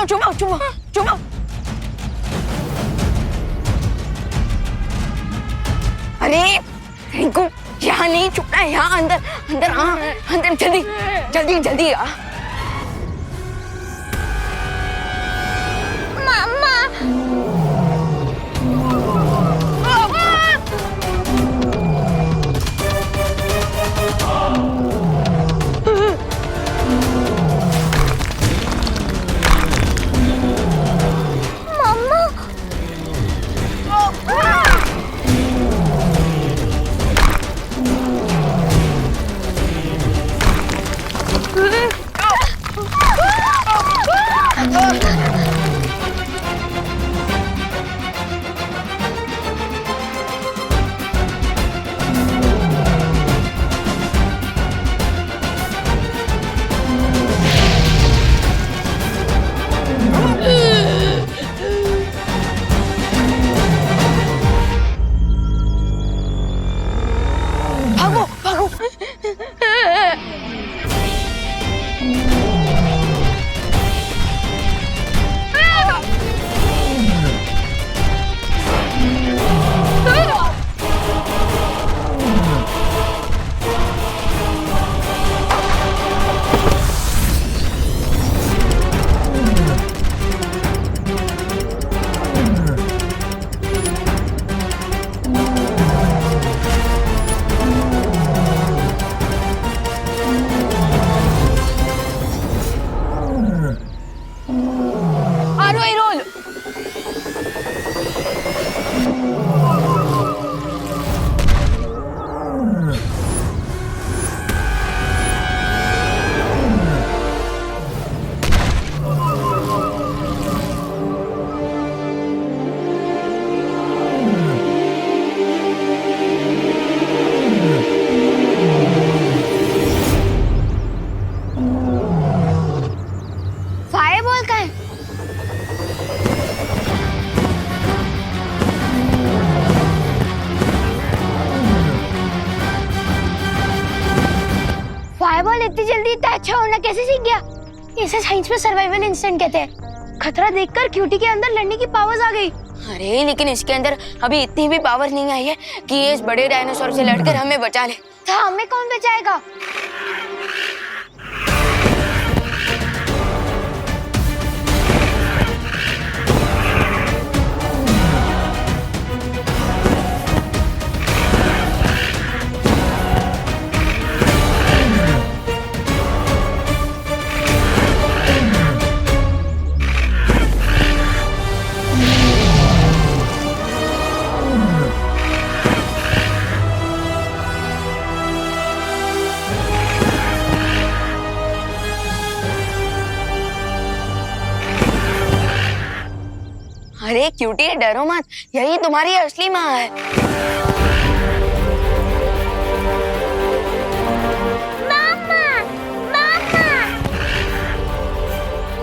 चुपाओ चुपाओ चुपाओ। अरे इनको यहाँ नहीं छुपना है, यहाँ अंदर अंदर। हाँ अंदर, जल्दी जल्दी जल्दी आ। मम्मा फायरबॉल इतनी जल्दी इतना अच्छा होना कैसे सीख गया? इसे साइंस में सर्वाइवल इंस्टेंट कहते हैं। खतरा देखकर क्यूटी के अंदर लड़ने की पावर्स आ गई। अरे लेकिन इसके अंदर अभी इतनी भी पावर नहीं आई है कि ये इस बड़े डायनासोर से लड़कर हमें बचा ले। तो हमें कौन बचाएगा? अरे क्यूटी डरो मत, यही तुम्हारी असली माँ है। मामा, मामा,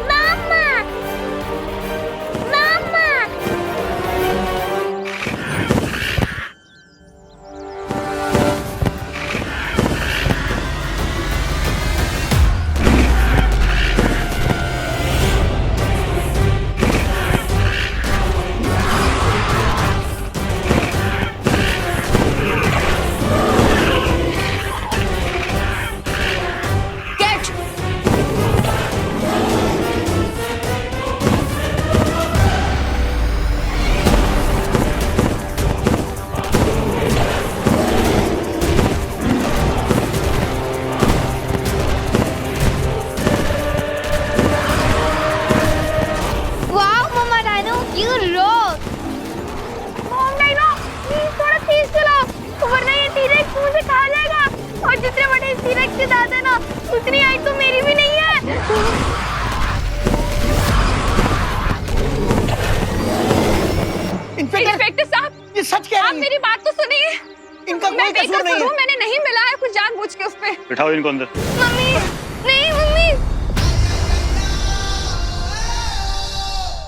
मामा, मामा। जितने बड़े टीरेक्स के दांत है ना, उतनी हाइट तो मेरी भी नहीं है। इंस्पेक्टर साहब, ये सच कह रही आप है। मेरी बात तो सुनिए। इनका कोई कसूर नहीं है। मैंने नहीं मिलाया कुछ जानबूझ के उस पे। बिठाओ इनको अंदर। मम्मी, नहीं मम्मी।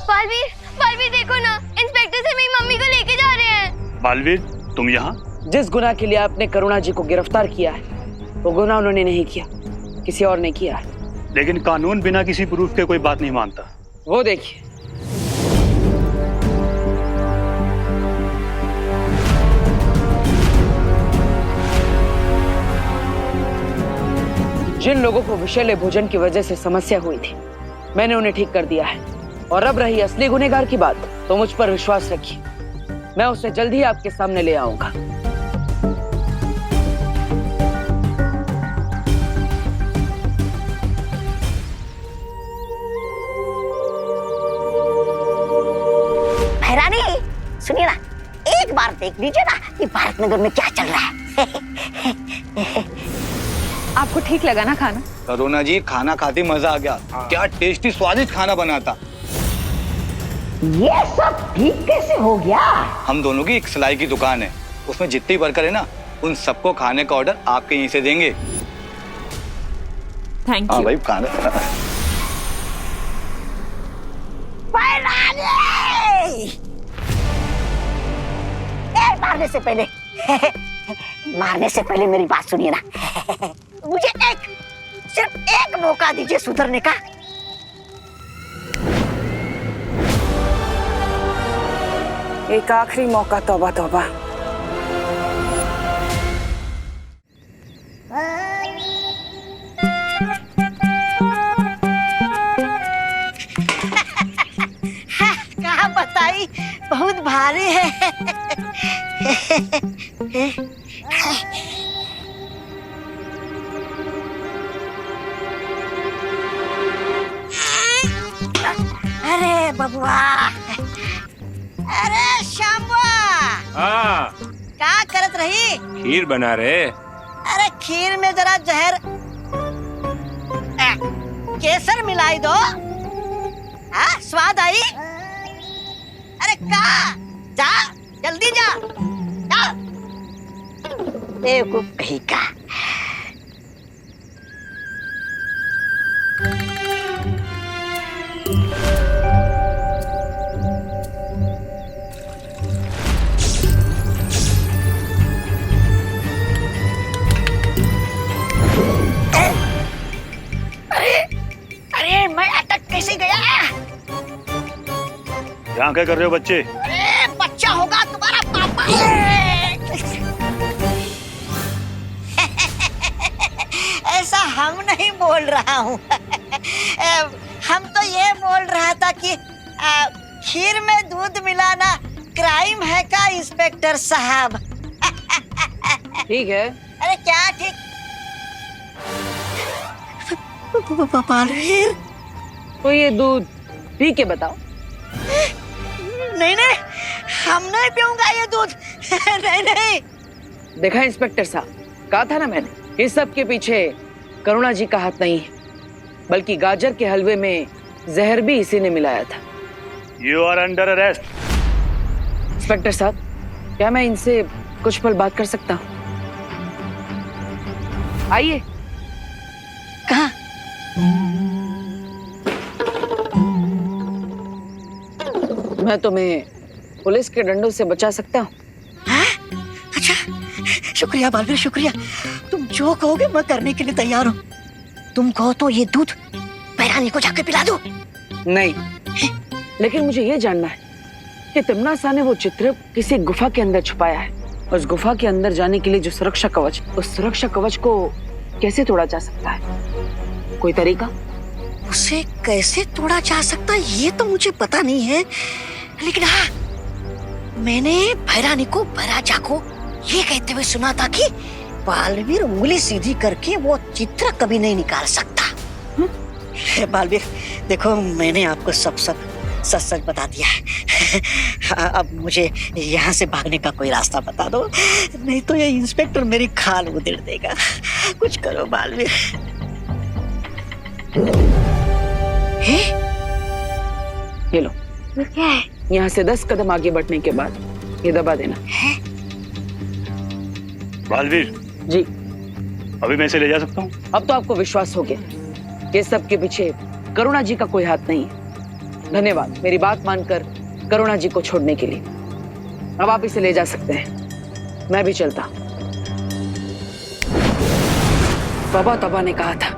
बालवीर, बालवीर देखो ना, इंस्पेक्टर से मेरी मम्मी को लेके जा रहे हैं। बालवीर, तुम यहाँ? जिस गुनाह के लिए आपने करुणा जी को गिरफ्तार किया है, वो गुनाह उन्होंने नहीं किया, किसी और ने किया है। लेकिन कानून बिना किसी प्रूफ के कोई बात नहीं मानता। वो देखिए। जिन लोगों को विषैले भोजन की वजह से समस्या हुई थी, मैंने उन्हें ठीक कर दिया है। और अब रही असली गुनहगार की बात, तो मुझ पर विश्वास रखिए, मैं उसे जल्द ही आपके सामने ले आऊंगा। भैरानी, सुनिए ना, एक बार देख लीजिए ना कि भारत नगर में क्या चल रहा है। आपको ठीक लगा ना खाना? करुणा जी, खाना खाते मजा आ गया। क्या टेस्टी स्वादिष्ट खाना बना था। ये सब ठीक कैसे हो गया? हम दोनों की एक सिलाई की दुकान है, उसमें जितनी वर्कर है ना, उन सबको खाने का ऑर्डर आपके यहीं से देंगे। थैंक हाँ यू। भाई, खाना। मारने से पहले मेरी बात सुनिए ना। मुझे सिर्फ एक मौका दीजिए सुधरने का। एक आखिरी मौका, तौबा तौबा। कहाँ बताई, बहुत भारी है। अरे बबुआ, अरे श्यामुआ, हाँ, क्या करत रही? खीर बना रहे। अरे खीर में जरा जहर केसर मिलाई दो। हाँ, स्वाद आई। अरे का जा, जल्दी जा, जा। बेवकूफ कहीं का। अरे मैं अटक कैसे गया? यहाँ क्या कर रहे हो बच्चे? अरे बच्चा होगा तुम्हारा पापा। ऐसा हम नहीं बोल रहा हूँ। हम तो ये बोल रहा था कि खीर में दूध मिलाना क्राइम है का इंस्पेक्टर साहब? ठीक है। अरे क्या ठीक? बालवीर, तो ये दूध पी के बताओ। नहीं नहीं, हम नहीं पीऊंगा ये दूध। नहीं नहीं। देखा इंस्पेक्टर साहब, कहा था ना मैंने, इस सब के पीछे करुणा जी का हाथ नहीं है, बल्कि गाजर के हलवे में जहर भी इसी ने मिलाया था। You are under arrest. Inspector साहब, क्या मैं इनसे कुछ पल बात कर सकता हूँ? आइए। कहाँ? मैं तुम्हें पुलिस के डंडों से बचा सकता हूँ। अच्छा, शुक्रिया बालवीर, शुक्रिया। तुम जो कहोगे मैं करने के लिए तैयार हूँ। तुम कहो तो ये दूध भैरानी को जाके पिला दो। नहीं, लेकिन मुझे ये जानना है कि तिम्नासा ने वो चित्र किसी गुफा के अंदर छुपाया है। उस गुफा के अंदर जाने के लिए जो सुरक्षा कवच, उस सुरक्षा कवच को कैसे तोड़ा जा सकता है? कोई तरीका? उसे कैसे तोड़ा जा सकता है ये तो मुझे पता नहीं है, लेकिन हाँ, मैंने भैरानी को भैराजा को ये कहते हुए सुना था कि बालवीर उंगली सीधी करके वो चित्र कभी नहीं निकाल सकता। बालवीर देखो, मैंने आपको सब सच सच बता दिया है। अब मुझे यहाँ से भागने का कोई रास्ता बता दो, नहीं तो ये इंस्पेक्टर मेरी खाल उधेड़ देगा। कुछ करो बालवीर। ये लो, क्या है? यहाँ से 10 कदम आगे बढ़ने के बाद ये दबा देना। बालवीर जी। अभी मैं इसे ले जा सकता हूँ? अब तो आपको विश्वास हो गया कि सब के पीछे करुणा जी का कोई हाथ नहीं है। धन्यवाद मेरी बात मानकर करुणा जी को छोड़ने के लिए। अब आप इसे ले जा सकते हैं, मैं भी चलता। बाबा तबा ने कहा था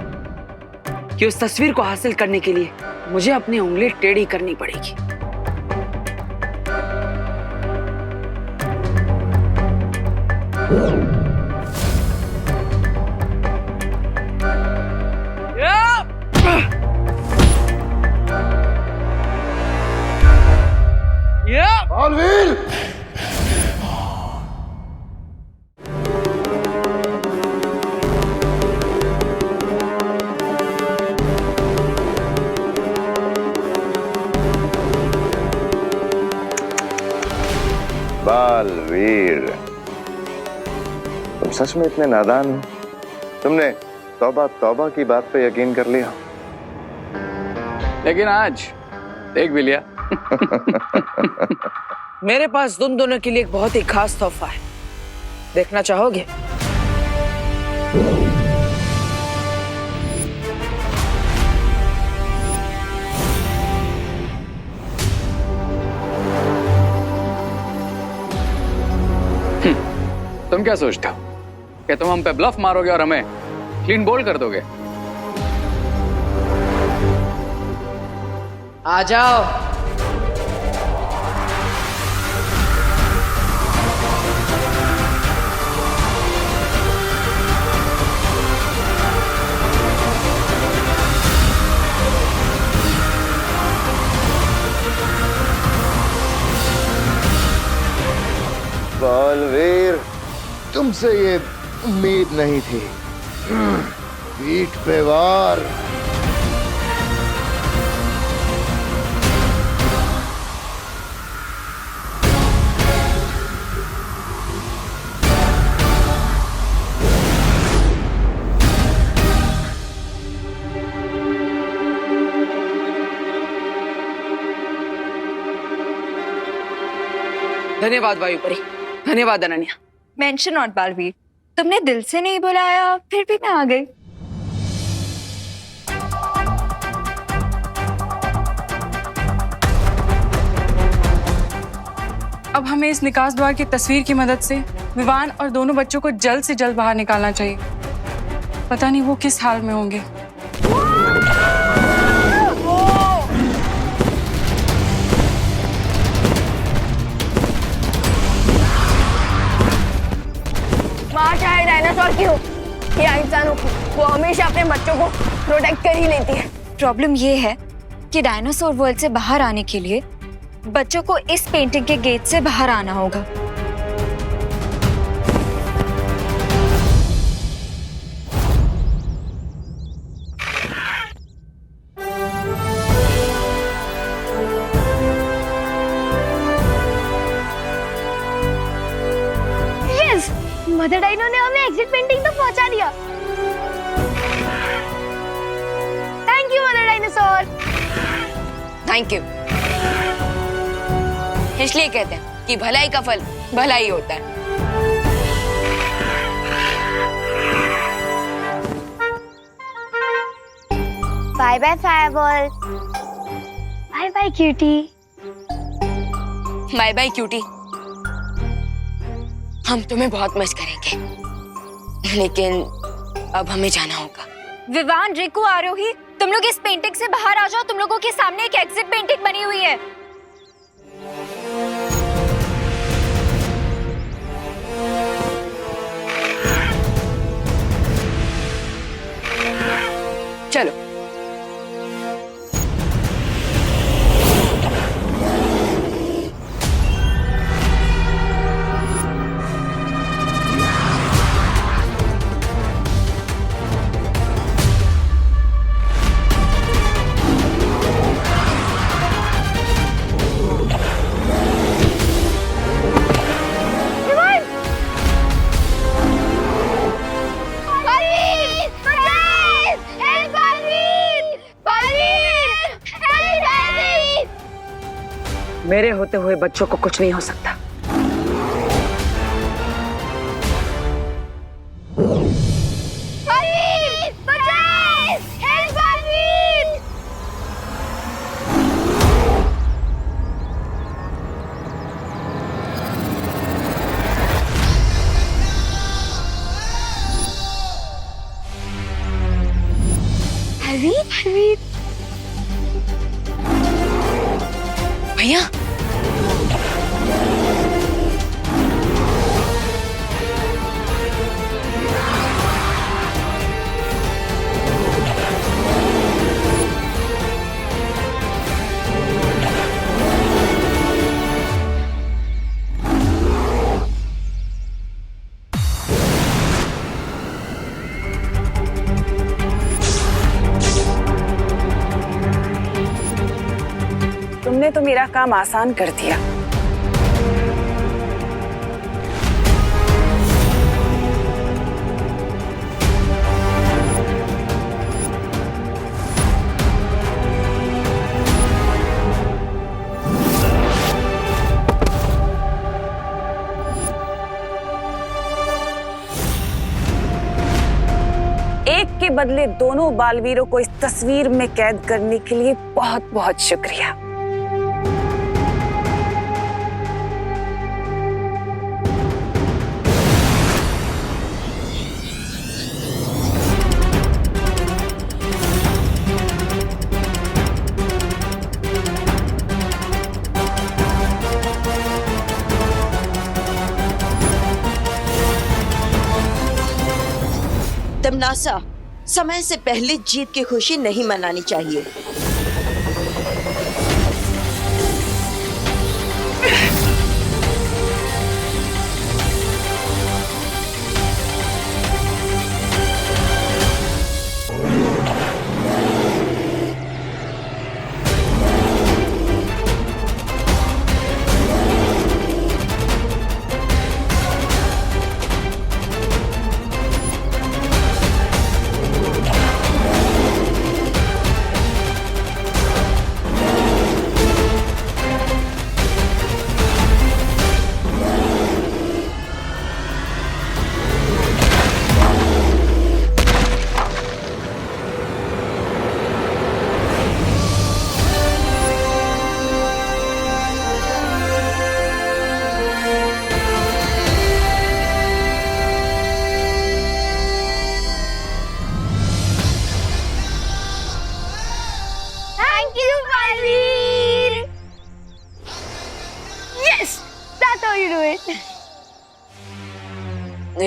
कि उस तस्वीर को हासिल करने के लिए मुझे अपनी उंगली टेढ़ी करनी पड़ेगी। बालवीर! बालवीर, तुम सच में इतने नादान हो? तुमने तौबा तौबा की बात पे यकीन कर लिया। लेकिन आज देख भी लिया। मेरे पास तुम दोनों के लिए एक बहुत ही खास तोहफा है, देखना चाहोगे? तुम क्या सोचते हो कि तुम हम पे ब्लफ मारोगे और हमें क्लीन बोल्ड कर दोगे? आ जाओ। बालवीर, तुमसे ये उम्मीद नहीं थी। पीठ पे वार। धन्यवाद वायुपरी, धन्यवाद अनन्या। मेंशन नॉट बालवीर, तुमने दिल से नहीं बुलाया फिर भी मैं आ गई। अब हमें इस निकास द्वार की तस्वीर की मदद से विवान और दोनों बच्चों को जल्द से जल्द बाहर निकालना चाहिए। पता नहीं वो किस हाल में होंगे। माँ चाहे डायनासोर की हो या इंसानों की, वो हमेशा अपने बच्चों को प्रोटेक्ट कर ही लेती है। प्रॉब्लम ये है कि डायनासोर वर्ल्ड से बाहर आने के लिए बच्चों को इस पेंटिंग के गेट से बाहर आना होगा। यस, मदर डाइनो ने हमें एग्जिट पेंटिंग तो पहुंचा दिया। Thank you mother dinosaur. Thank you. इसलिए कहते हैं कि भलाई का फल भलाई होता है। Bye bye fireball. Bye bye cutie. Bye bye cutie. हम तुम्हें बहुत मिस करेंगे, लेकिन अब हमें जाना होगा। विवान, रिकू, आरोही, तुम लोग इस पेंटिंग से बाहर आ जाओ। तुम लोगों के सामने एक एग्जिट पेंटिंग बनी हुई है। चलो। मेरे होते हुए बच्चों को कुछ नहीं हो सकता। हरवीर, हरवीर। भैया तुमने तो मेरा काम आसान कर दिया। एक के बदले दोनों बालवीरों को इस तस्वीर में कैद करने के लिए बहुत बहुत शुक्रिया। तमनासा, समय से पहले जीत की खुशी नहीं मनानी चाहिए।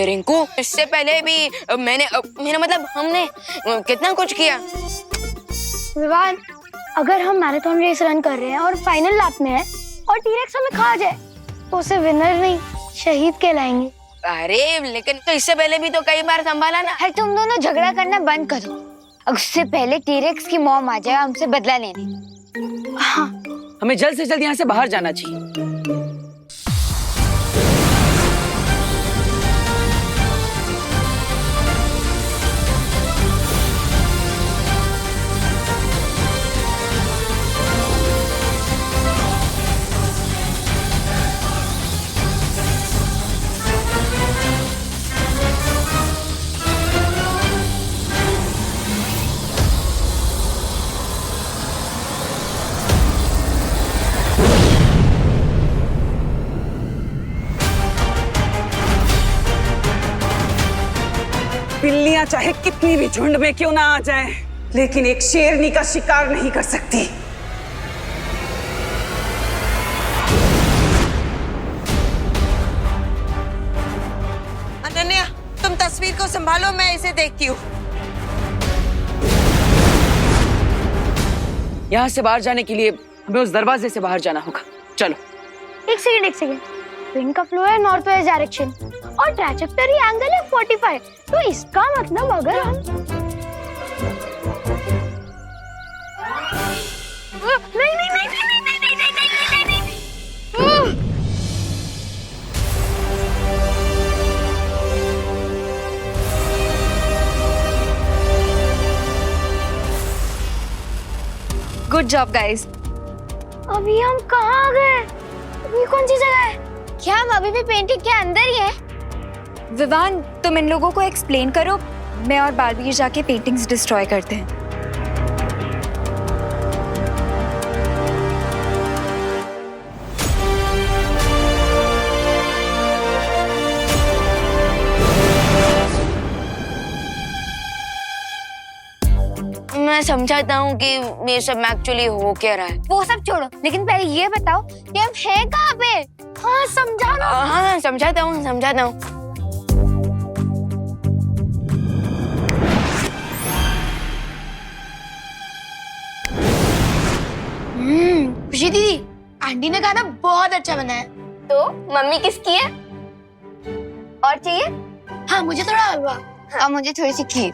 रिंकू, इससे पहले भी मैंने मेरा मतलब हमने कितना कुछ किया। विवान, अगर हम मैराथन रेस रन कर रहे हैं और फाइनल लैप में है और टी-रेक्स हमें खा जाए तो उसे विनर नहीं शहीद कहलाएंगे। अरे लेकिन तो इससे पहले भी तो कई बार संभाला ना। है, तुम दोनों झगड़ा करना बंद करो। उससे पहले टी-रेक्स की मॉम आ जाए हमसे बदला लेने। हाँ, हमें जल्द से जल्द यहाँ से बाहर जाना चाहिए। बिल्लियां चाहे कितनी भी झुंड में क्यों ना आ जाएं, लेकिन एक शेरनी का शिकार नहीं कर सकती। अनन्या, तुम तस्वीर को संभालो, मैं इसे देखती हूँ। यहाँ से बाहर जाने के लिए हमें उस दरवाजे से बाहर जाना होगा। चलो। एक सेकंड। विंड का फ्लो है नॉर्थ वेस्ट डायरेक्शन और ट्रैजेक्टरी एंगल है 45। तो इसका मतलब अगर हम नहीं। Good job guys. अभी हम कहाँ आ गए? ये कौन सी जगह है? क्या हम अभी भी पेंटिंग के अंदर ही हैं? विवान, तुम इन लोगों को एक्सप्लेन करो, मैं और बालवीर जाके पेंटिंग्स डिस्ट्रॉय करते हैं। मैं समझाता हूँ कि ये सब एक्चुअली हो क्या रहा है। वो सब छोड़ो, लेकिन पहले ये बताओ कि हम हैं कहाँ पे? हाँ समझा ना। हाँ समझाता हूँ। खुशी दीदी, आंटी ने खाना बहुत अच्छा बना है। तो मम्मी किसकी है? और चाहिए? हाँ, मुझे थोड़ा हलवा। और मुझे थोड़ी सी खीर।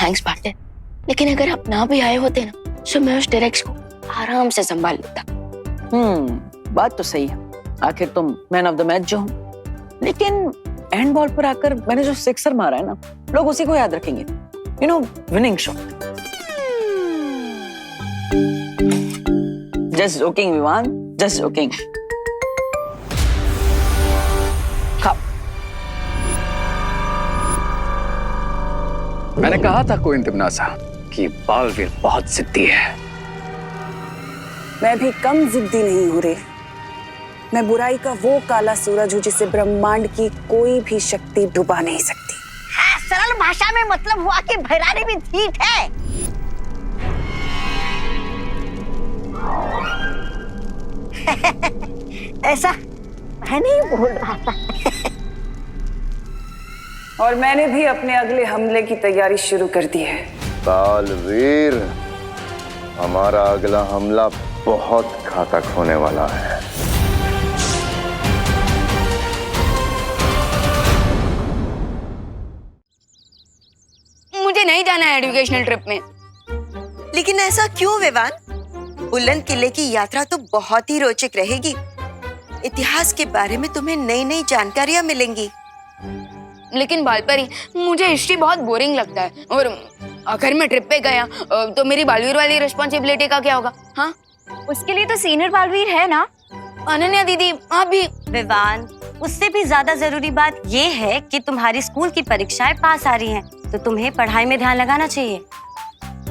थैंक्स पार्टनर, लेकिन अगर आप ना भी आए होते ना तो मैं उस डायरेक्ट को आराम से संभाल लेता। बात तो सही है। आखिर तुम मैन ऑफ द मैच जो हो, लेकिन एंड बॉल पर आकर मैंने जो सिक्सर मारा है ना, लोग उसी को याद रखेंगे। You know, winning shot. Just joking Vivaan, just joking. खाओ। मैंने कहा था कोई तिमनासा कि बालवीर बहुत जिद्दी है। मैं भी कम जिद्दी नहीं हूँ रे। मैं बुराई का वो काला सूरज हूँ जिसे ब्रह्मांड की कोई भी शक्ति डुबा नहीं सकती। हाँ, सरल भाषा में मतलब हुआ कि भैरानी भी ठीक है। ऐसा मैं नहीं बोल रहा था। और मैंने भी अपने अगले हमले की तैयारी शुरू कर दी है। बालवीर, हमारा अगला हमला बहुत घातक होने वाला है। मुझे नहीं जाना है एजुकेशनल ट्रिप में। लेकिन ऐसा क्यों विवान? बुलंद किले की यात्रा तो बहुत ही रोचक रहेगी। इतिहास के बारे में तुम्हें नई नई जानकारियां मिलेंगी। लेकिन बालपरी, मुझे हिस्ट्री बहुत बोरिंग लगता है, और अगर मैं ट्रिप पे गया तो मेरी बालवीर वाली रिस्पॉन्सिबिलिटी का क्या होगा? हाँ, उसके लिए तो सीनियर बालवीर है ना। अनन्या दीदी, आप भी। विवान, उससे भी ज्यादा जरूरी बात ये है कि तुम्हारी स्कूल की परीक्षाएं पास आ रही हैं, तो तुम्हें पढ़ाई में ध्यान लगाना चाहिए।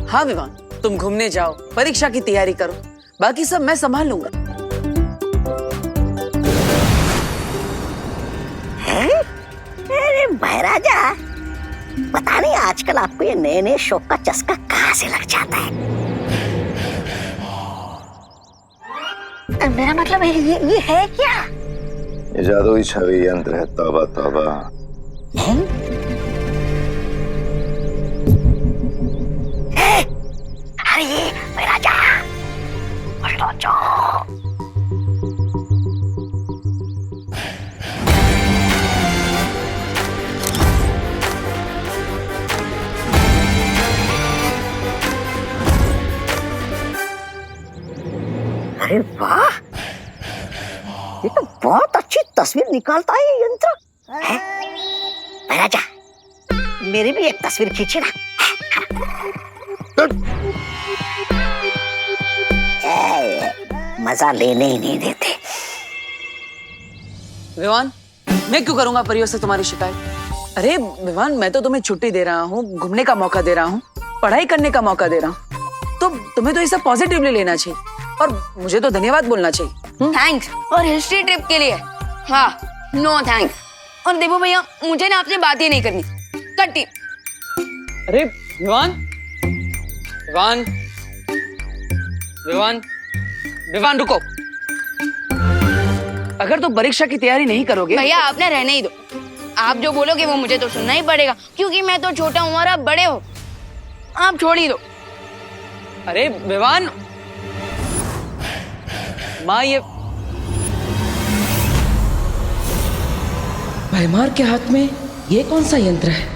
हाँ विवान, तुम घूमने जाओ, परीक्षा की तैयारी करो, बाकी सब मैं संभाल लूंगा। अरे भैराजा, पता नहीं आजकल आपको ये नए नए शौक का चस्का कहाँ से लग जाता है। मेरा मतलब है ये है क्या? ये जादुई छवि यंत्र है। तौबा तौबा। अरे ये भैराजा, अरे वाह, ये तो बहुत अच्छी तस्वीर निकालता है ये यंत्र। भैराजा, मेरी भी एक तस्वीर खींची ना। मजा लेने ही नहीं देते। विवान, मैं क्यों करूंगा परियों से तुम्हारी शिकायत? अरे विवान, मैं तो तुम्हें छुट्टी दे रहा हूँ, घूमने का मौका दे रहा हूँ, पढ़ाई करने का मौका दे रहा हूँ, तो तुम्हें तो ये सब पॉजिटिवली लेना चाहिए और मुझे तो धन्यवाद बोलना चाहिए। थैंक्स। और हिस्ट्री ट्रिप के लिए हाँ, नो थैंक्स। और देखो भैया, मुझे ना आपसे बात ही नहीं करनी, कट्टी। अरे विवान, विवान, विवान, विवान रुको। अगर तुम परीक्षा की तैयारी नहीं करोगे भैया, आपने रहने ही दो। आप जो बोलोगे वो मुझे तो सुनना ही पड़ेगा, क्योंकि मैं तो छोटा हूँ और आप बड़े हो। आप छोड़ ही दो। अरे विवान, माँ, ये भैमार के हाथ में ये कौन सा यंत्र है?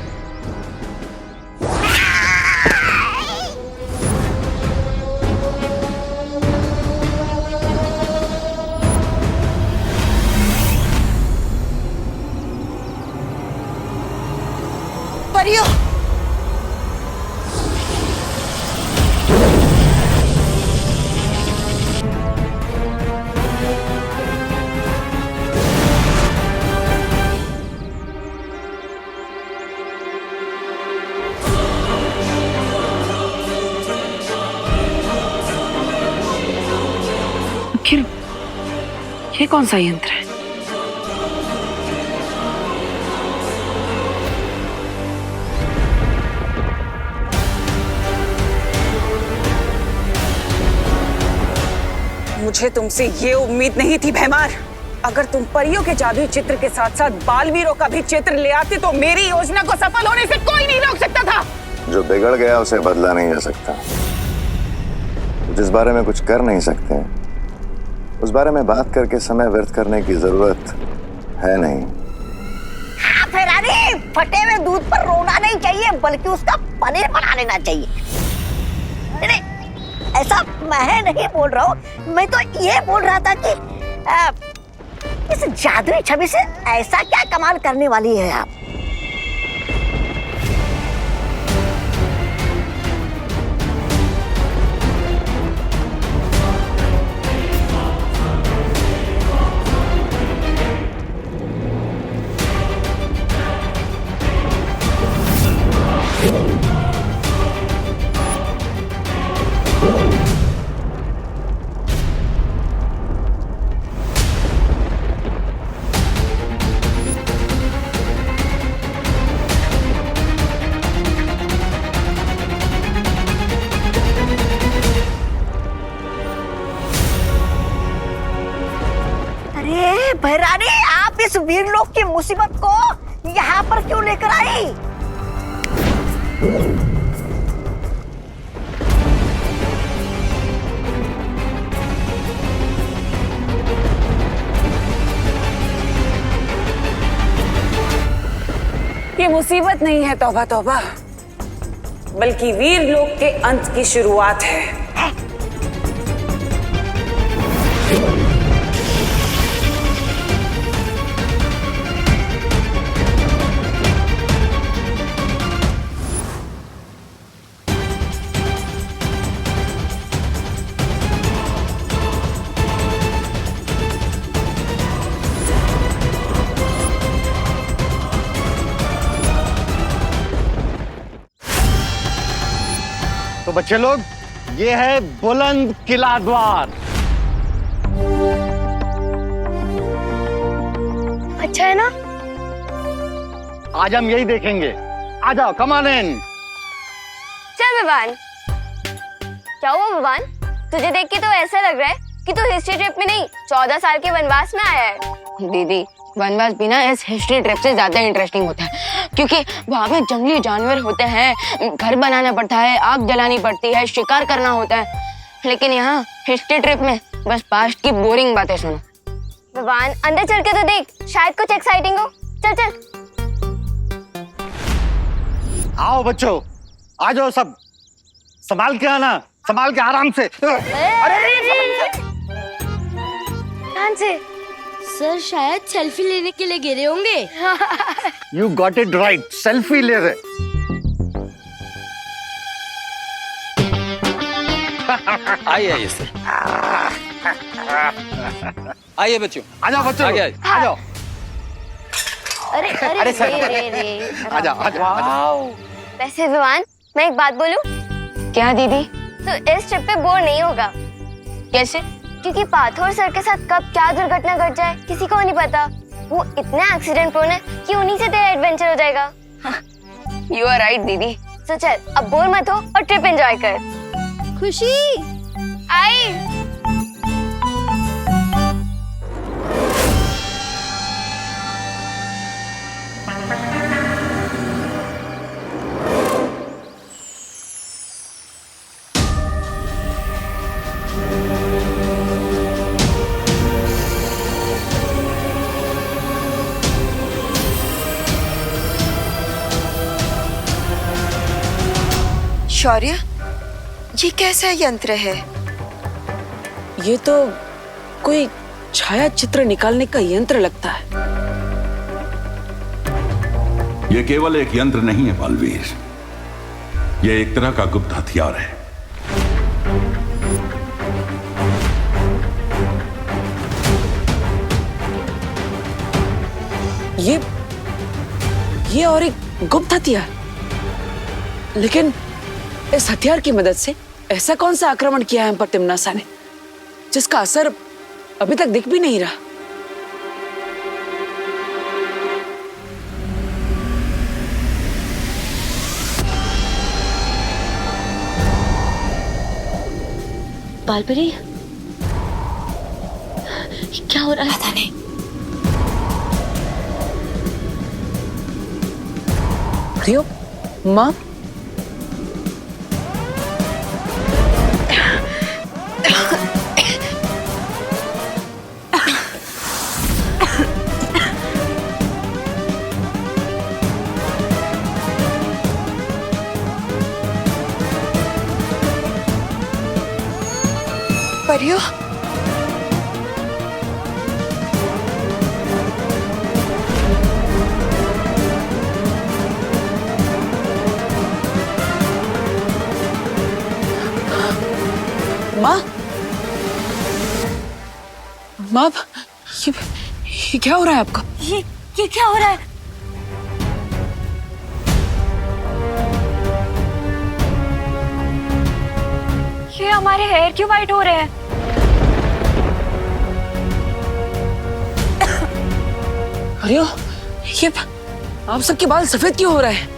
परियो, आखिर ये कौन सा यंत्र है? मुझे तुमसे ये उम्मीद नहीं थी भैमार। अगर तुम परियों के जादुई चित्र के साथ साथ बालवीरों का भी चित्र ले आते तो मेरी योजना को सफल होने से कोई नहीं रोक सकता था। जो बिगड़ गया उसे बदला नहीं जा सकता। जिस बारे में कुछ कर नहीं सकते उस बारे में बात करके समय व्यर्थ करने की जरूरत है नहीं। हाँ फिरानी, फटे हुए दूध पर रोना नहीं चाहिए बल्कि उसका पनीर बना लेना चाहिए। नहीं, ऐसा मैं नहीं बोल रहा हूँ, मैं तो ये बोल रहा था कि इस जादुई छवि से ऐसा क्या कमाल करने वाली है आप। भैरानी, आप इस वीरलोक की मुसीबत को यहाँ पर क्यों लेकर आई? ये मुसीबत नहीं है तौबा तौबा, बल्कि वीरलोक के अंत की शुरुआत है। तो बच्चे लोग, ये है बुलंद किला द्वार। अच्छा है ना? आज हम यही देखेंगे। आ जाओ, कम ऑन इन। चल विवान। क्या हुआ विवान? तुझे देख के तो ऐसा लग रहा है कि तू हिस्ट्री ट्रिप में नहीं 14 साल के वनवास में आया है। दीदी, वनवास भी ना इस हिस्ट्री ट्रिप से ज्यादा इंटरेस्टिंग होता है, क्योंकि वहाँ पे जंगली जानवर होते हैं, घर बनाना पड़ता है, आग जलानी पड़ती है, शिकार करना होता है। लेकिन यहाँ हिस्ट्री ट्रिप में बस पास्ट की बोरिंग बातें सुनो। विवान, अंदर चल के तो देख, शायद कुछ एक्साइटिंग हो। चल चल। आओ बच्चों, आ जाओ सब। संभाल के आना, संभाल के आराम से। ध्यान से। सर शायद सेल्फी लेने के लिए गिरे होंगे। You got it right, selfie ले रहे। आइए आइए सर, आइए बच्चों। आ जाओ बच्चों, आगे आ जाओ। अरे अरे सर, आ जाओ, आ जाओ। वैसे विवान, मैं एक बात बोलूं? क्या दीदी? तो इस ट्रिप पे बोर नहीं होगा। कैसे? क्योंकि पाथोर सर के साथ कब क्या दुर्घटना घट जाए किसी को नहीं पता। वो इतने एक्सीडेंट प्रोन है कि उन्हीं से तेरा एडवेंचर हो जाएगा। यू आर राइट दीदी। तो चल, अब बोर मत हो और ट्रिप एंजॉय कर। खुशी आई। शौर्य, ये कैसा यंत्र है? ये तो कोई छाया चित्र निकालने का यंत्र लगता है। ये केवल एक यंत्र नहीं है बालवीर, ये एक तरह का गुप्त हथियार है। ये और एक गुप्त हथियार। लेकिन इस हथियार की मदद से ऐसा कौन सा आक्रमण किया है हम पर तिम्नासा ने, जिसका असर अभी तक दिख भी नहीं रहा? बालपरी, क्या हो रहा है? पता नहीं। रियो, माँ, परियो, माँ, माँ, ये क्या हो रहा है आपका? ये क्या हो रहा है? ये हमारे हेयर क्यों वाइट हो रहे हैं? रियो, ये आप सबके बाल सफेद क्यों हो रहे हैं?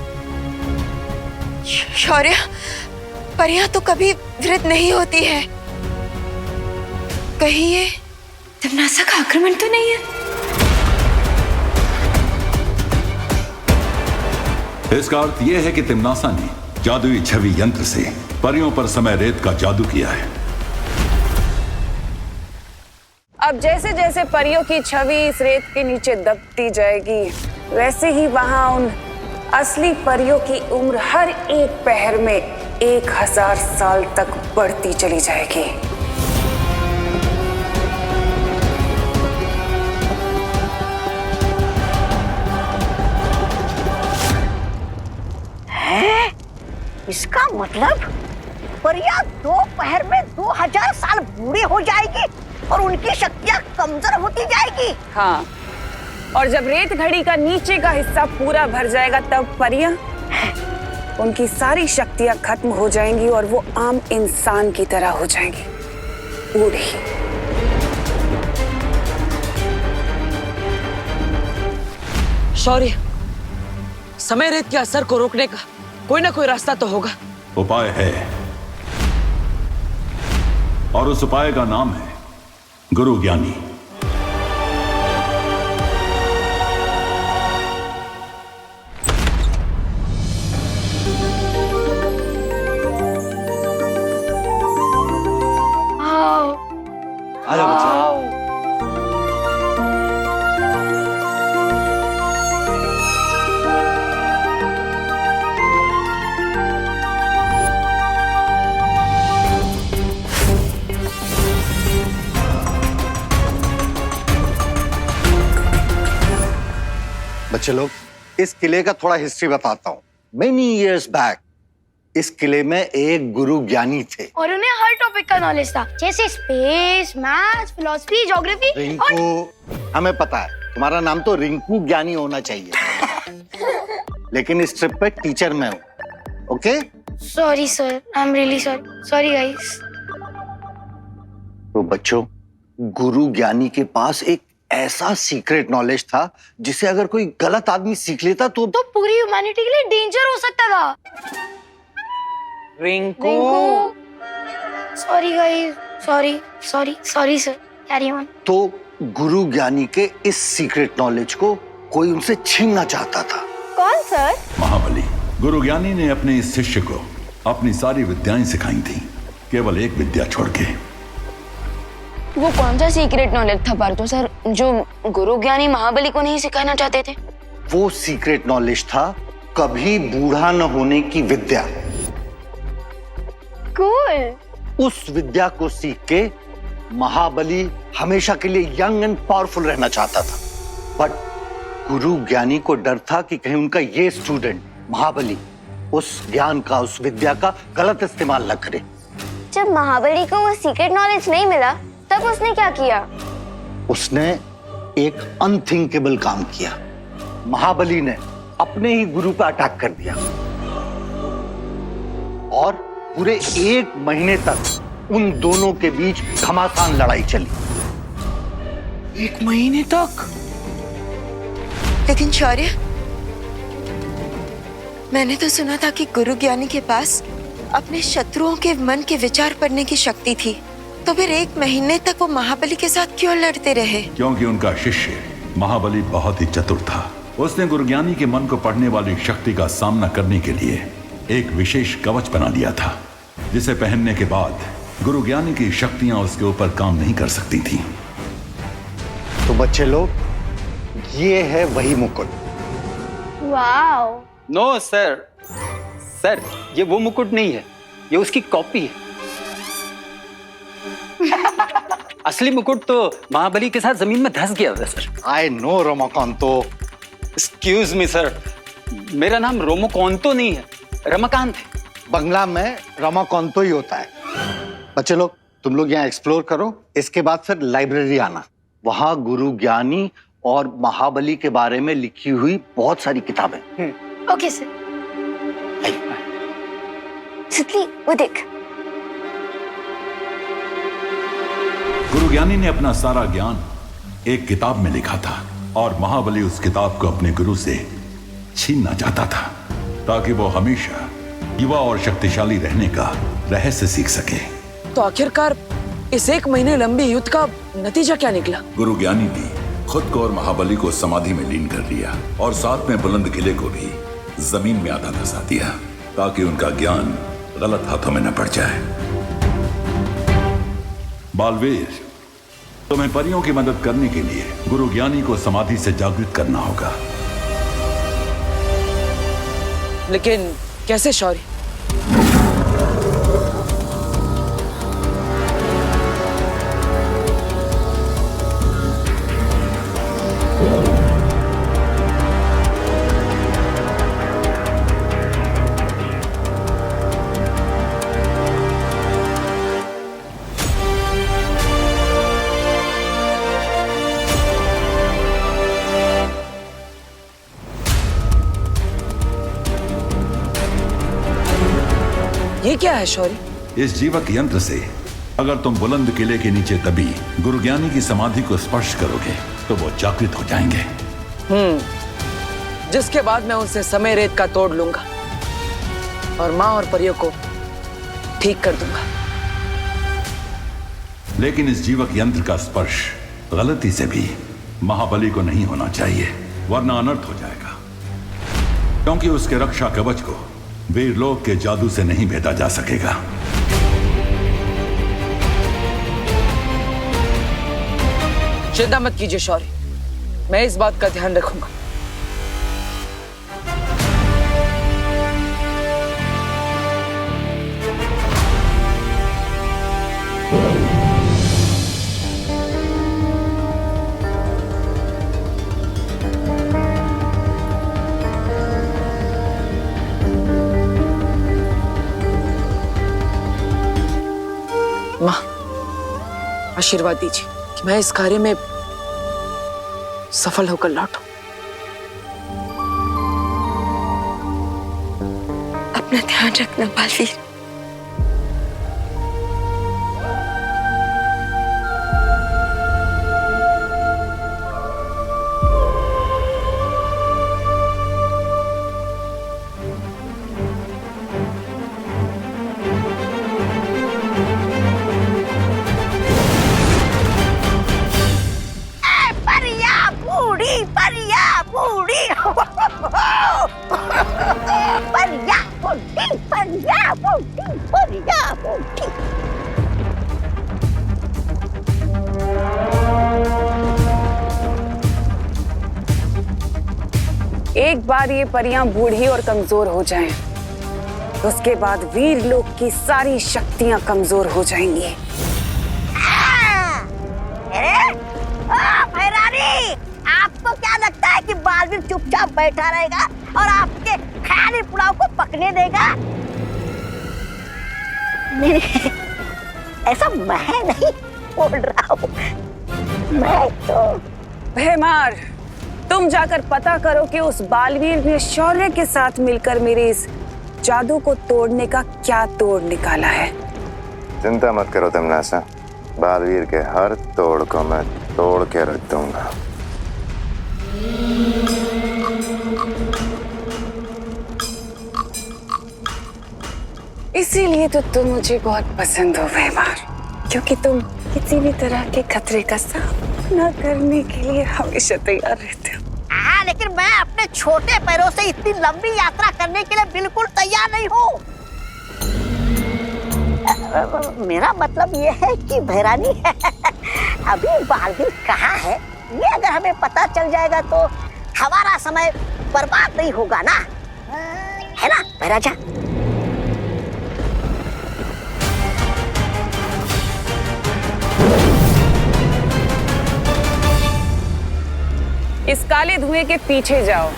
शौर्य, परियां तो कभी वृद्ध नहीं होती है। कहीं ये तिम्नासा का आक्रमण तो नहीं है? इसका अर्थ यह है कि तिम्नासा ने जादुई छवि यंत्र से परियों पर समय रेत का जादू किया है। अब जैसे जैसे परियों की छवि इस रेत के नीचे दबती जाएगी, वैसे ही वहां उन असली परियों की उम्र हर एक पहर में 1000 साल तक बढ़ती चली जाएगी। है? इसका मतलब परियां दोपहर में 2000 साल बूढ़ी हो जाएगी और उनकी शक्तियां कमजोर होती जाएगी। हाँ, और जब रेत घड़ी का नीचे का हिस्सा पूरा भर जाएगा तब परियां, उनकी सारी शक्तियां खत्म हो जाएंगी और वो आम इंसान की तरह हो जाएंगी, बूढ़ी। शौर्य, समय रेत के असर को रोकने का कोई ना कोई रास्ता तो होगा। उपाय है, और उस उपाय का नाम है गुरु ज्ञानी। आ जाओ बच्चे। बच्चे लोग, इस किले का थोड़ा हिस्ट्री बताता हूँ। मेनी इयर्स बैक इस किले में एक गुरु ज्ञानी थे और उन्हें हर टॉपिक का नॉलेज था, जैसे space, maths, philosophy, geography. Rinku, हमें पता है तुम्हारा नाम तो रिंकू ज्ञानी होना चाहिए, लेकिन इस ट्रिप पे टीचर मैं हूँ। Okay? Sorry sir, I am really sorry. Sorry guys. तो बच्चों, गुरु ज्ञानी के पास एक ऐसा सीक्रेट नॉलेज था जिसे अगर कोई गलत आदमी सीख लेता तो पूरी ह्यूमैनिटी के लिए डेंजर हो सकता था। Rinku, sorry guys, sorry sorry sorry sir, carry on. तो गुरु ज्ञानी के इस सीक्रेट नॉलेज को कोई उनसे छीनना चाहता था। कौन सर? महाबली। गुरु ज्ञानी ने अपने इस शिष्य को अपनी सारी विद्याएं सिखाई थी, केवल एक विद्या छोड़ के। वो कौन सा सीक्रेट नॉलेज था पार्थो सर जो गुरु ज्ञानी महाबली को नहीं सिखाना चाहते थे? वो सीक्रेट नॉलेज था कभी बूढ़ा न होने की विद्या। कूल। उस विद्या को सीख के महाबली हमेशा के लिए यंग एंड पावरफुल रहना चाहता था, बट गुरु ज्ञानी को डर था कि कहीं उनका ये स्टूडेंट महाबली उस ज्ञान का, उस विद्या का गलत इस्तेमाल न करे। जब महाबली को वो सीक्रेट नॉलेज नहीं मिला तब उसने क्या किया? उसने एक अनथिंकेबल काम किया। महाबली ने अपने ही गुरु पर अटैक कर दिया और पूरे 1 महीने तक उन दोनों के बीच घमासान लड़ाई चली। 1 महीने तक? लेकिन शौर्य, मैंने तो सुना था कि गुरु ज्ञानी के पास अपने शत्रुओं के मन के विचार पढ़ने की शक्ति थी। तो फिर 1 महीने तक वो महाबली के साथ क्यों लड़ते रहे? क्योंकि उनका शिष्य महाबली बहुत ही चतुर था। उसने गुरुज्ञानी के मन को पढ़ने वाली शक्ति का सामना करने के लिए एक विशेष कवच बना लिया था, जिसे पहनने के बाद गुरुज्ञानी की शक्तियां उसके ऊपर काम नहीं कर सकती थी। तो बच्चे लोग, ये है वही मुकुट। वाओ। नो सर, सर ये वो मुकुट नहीं है, ये उसकी कॉपी है। असली मुकुट तो महाबली के साथ जमीन में धंस गया था sir. I know Ramakanto. Excuse me sir, मेरा नाम रोमोकांतो नहीं है, रमाकांत है। बंगला में रमाकांतो ही होता है। बच्चे लोग, तुम लोग यहाँ एक्सप्लोर करो, इसके बाद फिर लाइब्रेरी आना। वहां गुरु ज्ञानी और महाबली के बारे में लिखी हुई बहुत सारी किताबें। Okay sir. तितली वो देख। गुरुज्ञानी ने अपना सारा ज्ञान एक किताब में लिखा था और महाबली उस किताब को अपने गुरु से छीनना चाहता था, ताकि वो हमेशा युवा और शक्तिशाली रहने का रहस्य सीख सके। तो आखिरकार इस 1 महीने लंबे युद्ध का नतीजा क्या निकला? गुरुज्ञानी ने खुद को और महाबली को समाधि में लीन कर लिया और साथ में बुलंद किले को भी जमीन में आधा धंसा दिया, ताकि उनका ज्ञान गलत हाथों में न पड़ जाए। बालवीर, तुम्हें परियों की मदद करने के लिए गुरुज्ञानी को समाधि से जागृत करना होगा। लेकिन कैसे शौर्य? ये क्या है शौर्य? इस जीवक यंत्र से अगर तुम बुलंद किले के नीचे दबी गुरुज्ञानी की समाधि को स्पर्श करोगे तो वो जागृत हो जाएंगे। जिसके बाद मैं उनसे समय रेत का तोड़ लूंगा और माँ और परियों को ठीक कर दूंगा। लेकिन इस जीवक यंत्र का स्पर्श गलती से भी महाबली को नहीं होना चाहिए, वरना अनर्थ हो जाएगा, क्योंकि उसके रक्षा कवच को वीरलोक के जादू से नहीं भेदा जा सकेगा। चिंता मत कीजिए शौर्य, मैं इस बात का ध्यान रखूंगा। माँ, आशीर्वाद दीजिए कि मैं इस कार्य में सफल होकर लौटूं। अपना ध्यान रखना बालवीर। एक बार ये परियां बूढ़ी और कमजोर हो जाएं, उसके बाद वीर लोक की सारी शक्तियां कमजोर हो जाएंगी। भैरानी, आपको क्या लगता है कि बालवीर चुपचाप बैठा रहेगा और आपके ख्याली पुलाव को पकने देगा? नहीं, ऐसा मैं नहीं बोल रहा हूँ। मैं तो भैमार, तुम जाकर पता करो कि उस बालवीर ने शौर्य के साथ मिलकर मेरे इस जादू को तोड़ने का क्या तोड़ निकाला है। चिंता मत करो तमन्नासा, बालवीर के हर तोड़ को मैं तोड़ के रख दूंगा। इसीलिए तो तुम मुझे बहुत पसंद हो भैमार। क्योंकि तुम किसी भी तरह के खतरे का सामना करने के लिए हमेशा तैयार रहते हो। हाँ, लेकिन मैं अपने छोटे पैरों से इतनी लंबी यात्रा करने के लिए बिल्कुल तैयार नहीं हूँ। मेरा मतलब ये है कि भैरानी अभी बालवीर कहाँ है, ये अगर हमें पता चल जाएगा तो हमारा समय बर्बाद नहीं होगा ना, है ना भैराजा? इस काले धुएं के पीछे जाओ,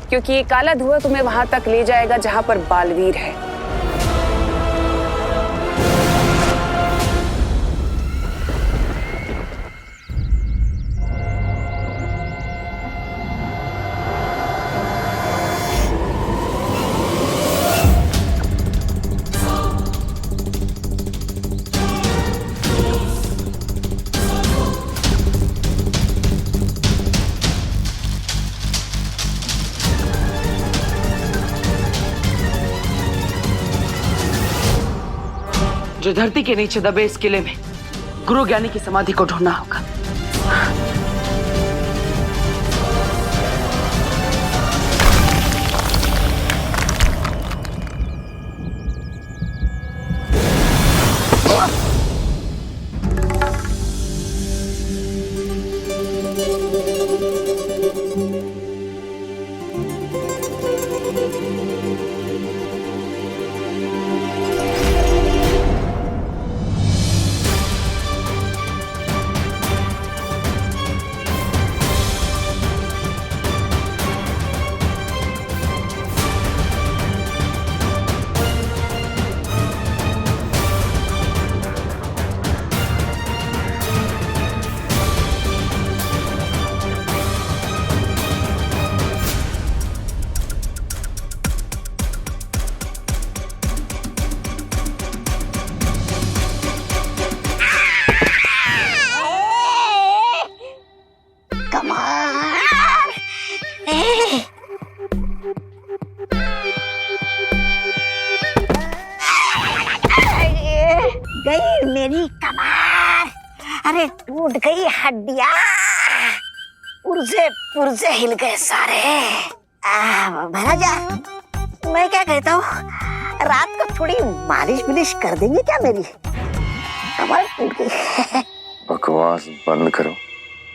क्योंकि ये काला धुआं तुम्हें वहां तक ले जाएगा जहां पर बालवीर है। जो धरती के नीचे दबे इस किले में गुरु ज्ञानी की समाधि को ढूंढना होगा। गई मेरी कमर, अरे टूट गई हड्डियां, पुर्जे पुर्जे हिल गए सारे। महाराजा, मैं क्या कहता हूँ, रात को थोड़ी मालिश बिलिश कर देंगे क्या? मेरी कमर टूट गई। बकवास बंद करो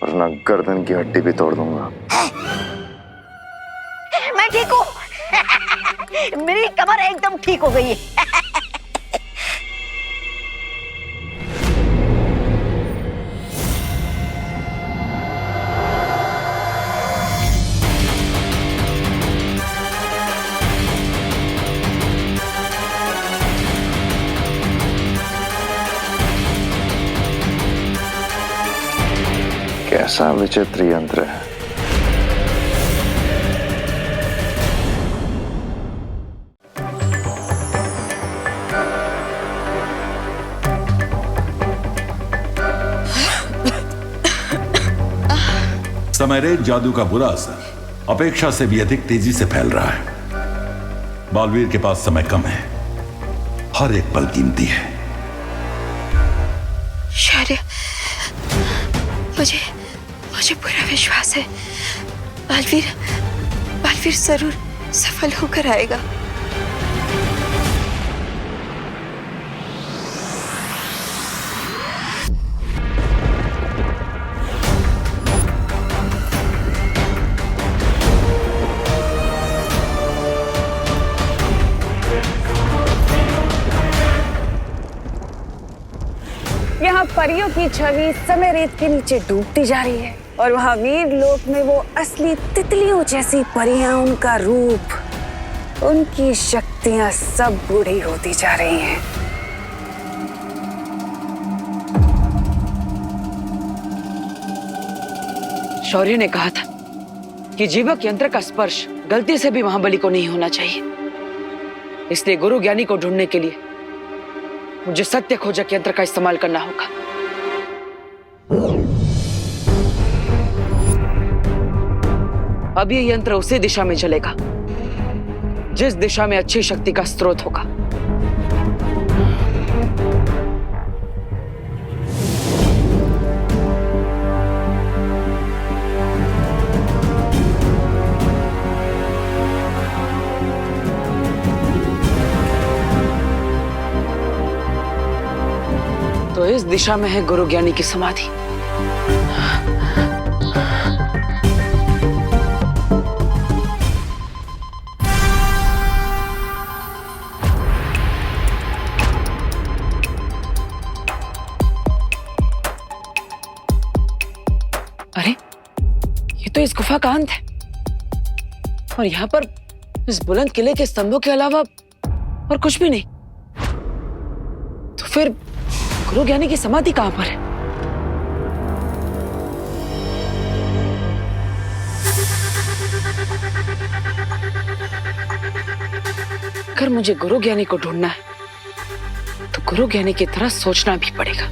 वरना गर्दन की हड्डी भी तोड़ दूंगा। मैं ठीक हूँ, मेरी कमर एकदम ठीक हो गई है। कैसा विचित्र यंत्र है। समयरेज जादू का बुरा असर अपेक्षा से भी अधिक तेजी से फैल रहा है। बालवीर के पास समय कम है, हर एक पल कीमती है। शौर्य, मुझे पूरा विश्वास है बालवीर जरूर सफल होकर आएगा। यहाँ परियों की छवि समय रेत के नीचे डूबती जा रही है और वहाँ वीर लोक में वो असली तितलियों जैसी परियां, उनका रूप, उनकी शक्तियां सब बूढ़ी होती जा रही हैं। शौर्य ने कहा था कि जीवक यंत्र का स्पर्श गलती से भी महाबली को नहीं होना चाहिए, इसलिए गुरु ज्ञानी को ढूंढने के लिए मुझे सत्य खोजक यंत्र का इस्तेमाल करना होगा। अब ये यंत्र उसी दिशा में चलेगा जिस दिशा में अच्छी शक्ति का स्रोत होगा। इस दिशा में है गुरु ज्ञानी की समाधि। अरे ये तो इस गुफा का अंत है और यहाँ पर इस बुलंद किले के स्तंभों के अलावा और कुछ भी नहीं। तो फिर गुरु ज्ञानी की समाधि कहां पर है? अगर मुझे गुरु ज्ञानी को ढूंढना है तो गुरु ज्ञानी की तरह सोचना भी पड़ेगा।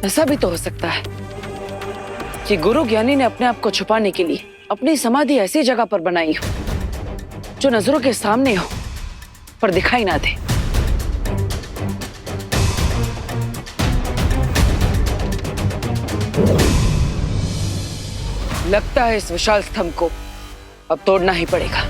ऐसा भी तो हो सकता है कि गुरु ज्ञानी ने अपने आप को छुपाने के लिए अपनी समाधि ऐसी जगह पर बनाई हो जो नजरों के सामने हो पर दिखाई ना दे। लगता है इस विशाल स्तंभ को अब तोड़ना ही पड़ेगा।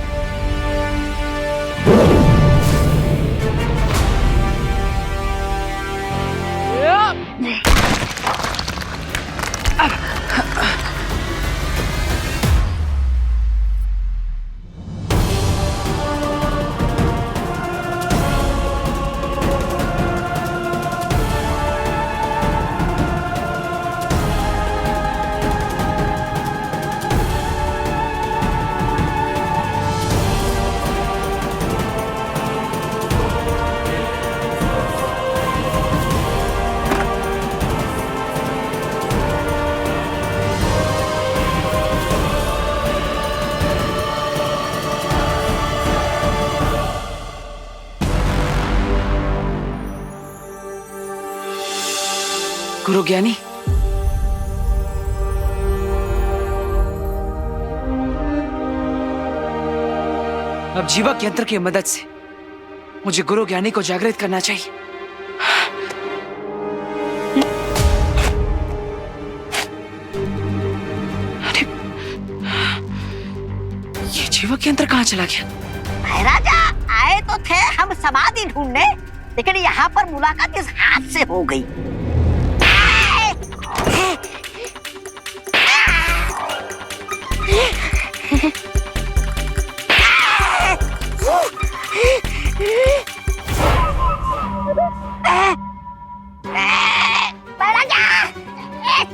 गुरु ज्ञानी, अब जीवक यंत्र की मदद से मुझे गुरु ज्ञानी को जागृत करना चाहिए। अरे ये जीवक यंत्र कहाँ चला गया? राजा आए तो थे हम समाधि ढूंढने, लेकिन यहाँ पर मुलाकात इस हाथ से हो गई।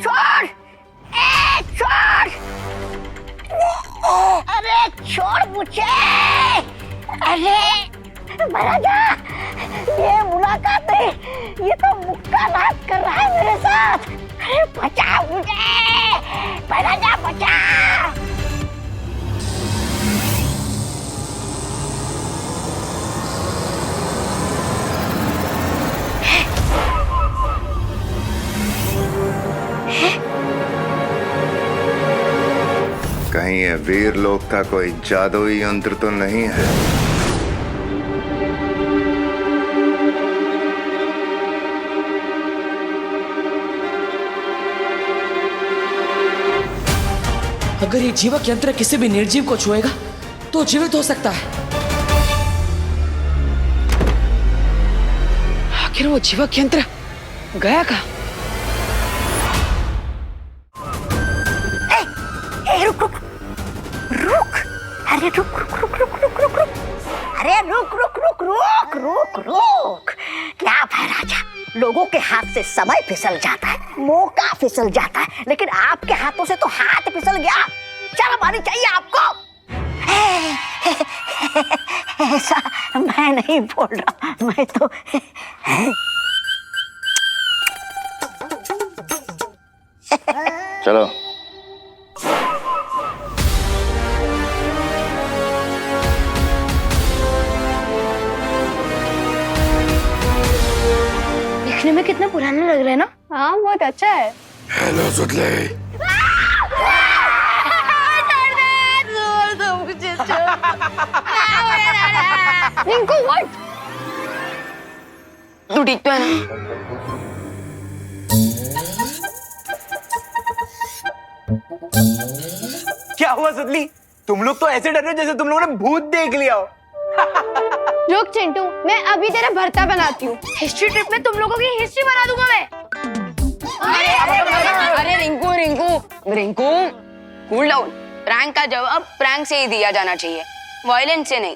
छोड़, छोड़, अरे छोड़ मुझे। अरे महाराजा, ये मुलाकात है, ये तो मुक्का नाच कर रहा है मेरे साथ। अरे बचा मुझे महाराजा, बचा। कहीं ये वीर लोक का कोई जादुई यंत्र तो नहीं है? अगर ये जीवक यंत्र किसी भी निर्जीव को छुएगा तो जीवित हो सकता है। आखिर वो जीवक यंत्र गया कहाँ? रुक रुक रुक, अरे रुक रुक रुक रुक रुक रुक रुक, अरे रुक रुक रुक रुक रुक रुक। क्या है राजा, लोगों के हाथ से समय फिसल जाता है, मौका फिसल जाता है, लेकिन आपके हाथों से तो हाथ फिसल गया। शर्म आनी चाहिए आपको। ऐसा मैं नहीं बोल रहा, मैं तो चलो। में कितना पुराना लग रहा है ना? हाँ बहुत अच्छा है। हेलो सुतले। रिंकू व्हाट? तू ठीक तो है ना? क्या हुआ सुतली? तुम लोग तो ऐसे डर रहे हो जैसे तुम लोगों ने भूत देख लिया हो। रुक चिंटू, मैं अभी तेरा भरता बनाती हूँ। हिस्ट्री ट्रिप में तुम लोगों की हिस्ट्री बना दूंगा मैं। अरे Rinku Rinku Rinku cool down. Prank का जवाब प्रैंक से ही दिया जाना चाहिए, वायलेंस से नहीं।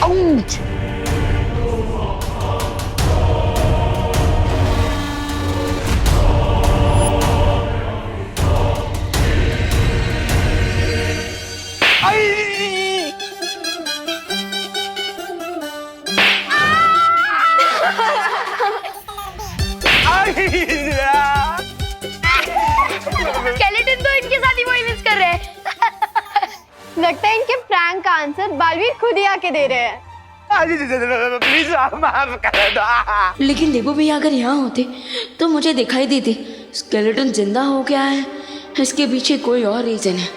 आउच! स्केलेटन तो इनके साथ ही वायलेंस कर रहे हैं। लगता है इनके प्रैंक का आंसर बालवीर खुद ही आके दे रहे हैं। प्लीज माफ कर दो। लेकिन देबू भैया अगर यहाँ होते तो मुझे दिखाई देती स्केलेटन जिंदा हो गया है, इसके पीछे कोई और रीजन है।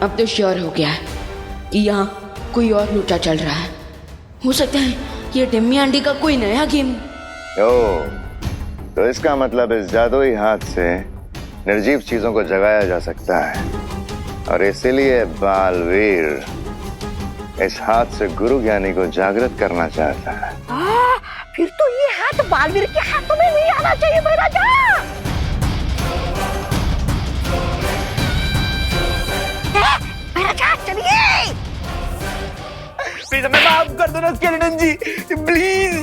अब तो श्योर हो गया है कि यहाँ कोई और लूटा चल रहा है। हो सकता है ये टिम्मी आंटी का कोई नया गेम। तो इसका मतलब इस जादुई हाथ से निर्जीव चीजों को जगाया जा सकता है, और इसीलिए बालवीर इस हाथ से गुरु ज्ञानी को जागृत करना चाहता है। फिर तो ये हाथ बालवीर के हाथों में नहीं आना चाहिए महाराजा। महाराजा चलिए। प्लीज हमें माफ कर दो ना स्केलेटन जी, प्लीज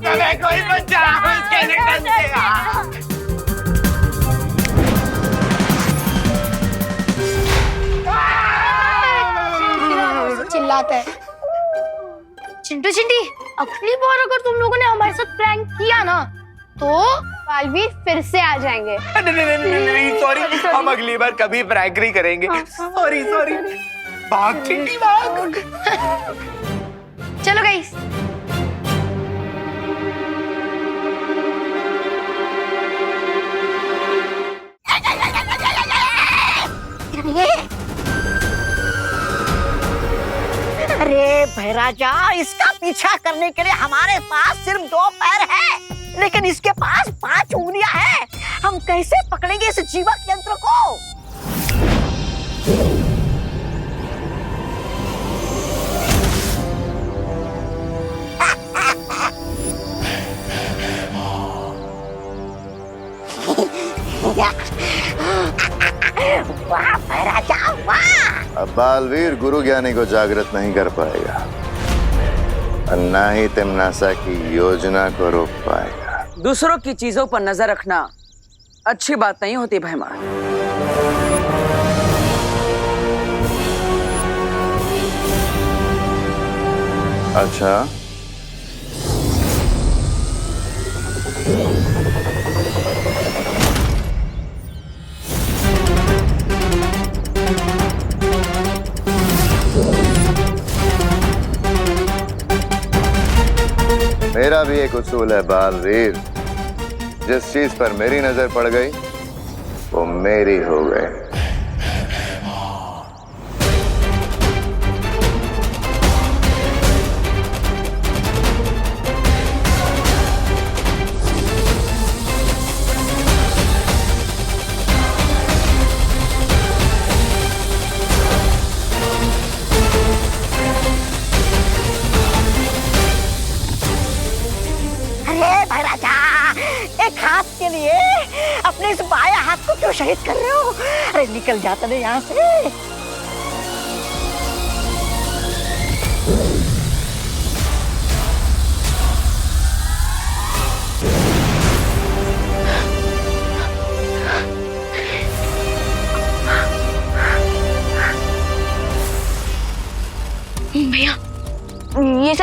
हमें कोई बचाओ स्केलेटन से। चिल्लाता है। चिंटू चिंटी, अगली बार अगर तुम लोगों ने हमारे साथ प्रैंक किया ना तो बालवीर फिर से आ जाएंगे। नहीं सॉरी, हम अगली बार कभी प्रैंक नहीं करेंगे। Sorry sorry. भाग चिंटी भाग। चलो गाइस। अरे भैराजा, इसका पीछा करने के लिए हमारे पास सिर्फ 2 पैर है, लेकिन इसके पास 5 उंगलियां हैं। हम कैसे पकड़ेंगे इस जीवक यंत्र को? वाह भैराजा वाह! अब बालवीर गुरु ज्ञानी को जागृत नहीं कर पाएगा, और ना ही तिम्नासा की योजना को रोक पाएगा। दूसरों की चीजों पर नजर रखना अच्छी बात नहीं होती भैमान। अच्छा, मेरा भी एक उसूल है बालवीर, जिस चीज पर मेरी नजर पड़ गई वो मेरी हो गई। एक हाथ के लिए अपने इस बाया हाथ को क्यों शहीद कर रहे हो? अरे निकल जाता नहीं यहाँ से। भैया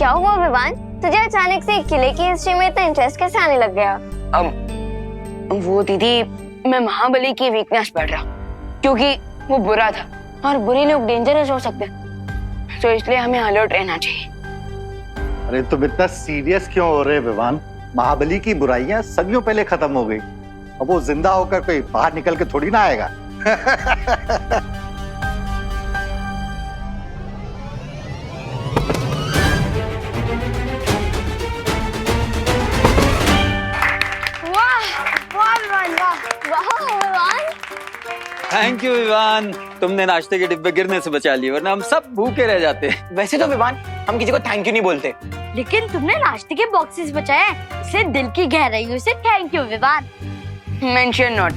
क्या हुआ विवान? तुझे अचानक से किले की हिस्ट्री में इतना इंटरेस्ट कैसे आने लग गया? वो दीदी, मैं महाबली की वीकनेस पढ़ रहा हूँ क्योंकि वो बुरा था और बुरे लोग डेंजरस हो सकते हैं, तो इसलिए हमें अलर्ट रहना चाहिए। अरे तुम इतना सीरियस क्यों हो रहे विवान? महाबली की बुराइयां सदियों पहले खत्म हो गई। अब वो जिंदा होकर कोई बाहर निकल के थोड़ी ना आएगा। थैंक यू विवान, तुमने नाश्ते के डिब्बे गिरने से बचा लिए, वरना हम सब भूखे रह जाते। वैसे तो विवान हम किसी को थैंक यू नहीं बोलते, लेकिन तुमने नाश्ते के बॉक्सेस बचाए, इसलिए दिल की गहराइयों से thank you Vivaan. Mention not.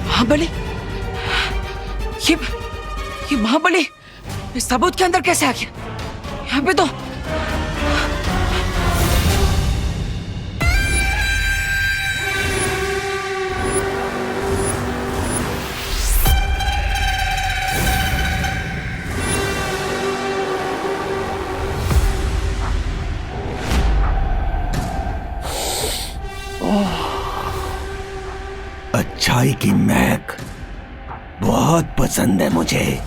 Mahabali, ये महाबली इस ताबूत के अंदर कैसे आ गया? यहाँ पे तो अच्छाई की महक बहुत पसंद है मुझे।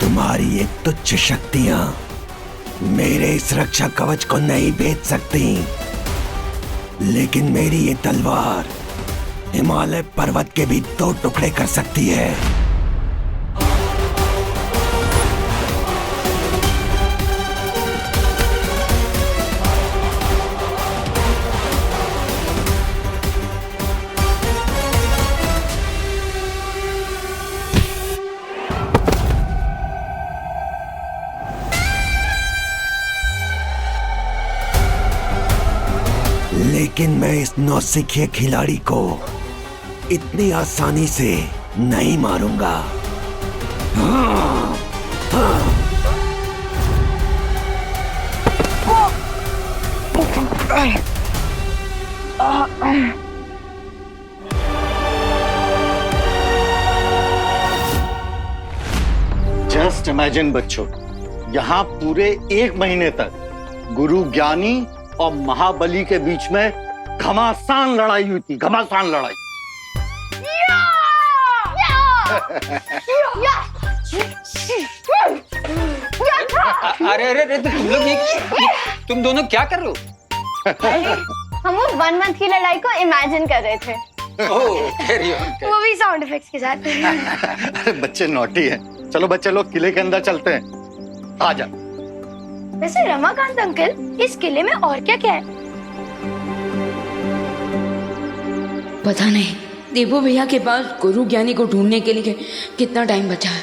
तुम्हारी ये तुच्छ शक्तियां मेरे इस रक्षा कवच को नहीं भेद सकती, लेकिन मेरी ये तलवार हिमालय पर्वत के भी 2 टुकड़े कर सकती है। लेकिन मैं इस नौसिखिए खिलाड़ी को इतनी आसानी से नहीं मारूंगा। जस्ट इमेजिन बच्चों, यहाँ पूरे 1 महीने तक गुरु ज्ञानी और महाबली के बीच में घमासान लड़ाई हुई थी, घमासान लड़ाई। अरे अरे अरे, तुम लोग तुम दोनों क्या कर रहे हो? हम वो 1 मंथ की लड़ाई को इमेजिन कर रहे थे। वो भी साउंड इफेक्ट्स के साथ। अरे बच्चे नॉटी हैं। चलो बच्चे लोग किले के अंदर चलते हैं। आ जा। वैसे रमाकांत अंकल, इस किले में और क्या क्या है? पता नहीं देवो भैया के पास गुरु ज्ञानी को ढूंढने के लिए कितना टाइम बचा है।